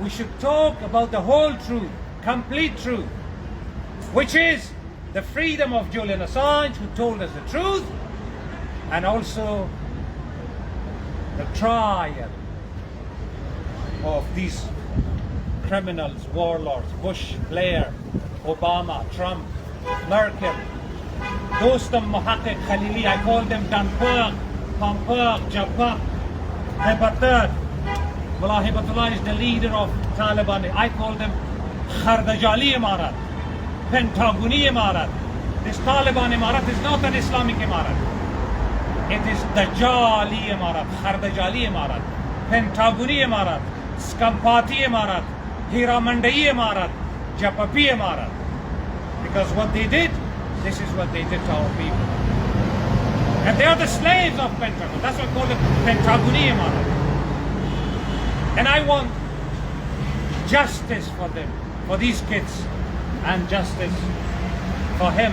we should talk about the whole truth, complete truth, which is the freedom of Julian Assange, who told us the truth, and also the trial of these criminals, warlords, Bush, Blair, Obama, Trump, Merkel, Dostum Muhakkik Khalili, I call them Danpur, Pampur, Jabbar, Hebatar. Mullah Hibatullah is the leader of Taliban. I call them Khardajali Imarat, Pentaguni Imarat. This Taliban Imarat is not an Islamic Imarat. It is Dajjali Imarat, Khardajali Imarat, Pentaguni Imarat, Skampati Imarat, Hiramandai Imarat, Japapi Imarat. Because what they did, this is what they did to our people. And they are the slaves of Pentagon. That's what I call it, Pentaguni Imarat. And I want justice for them, for these kids, and justice for him.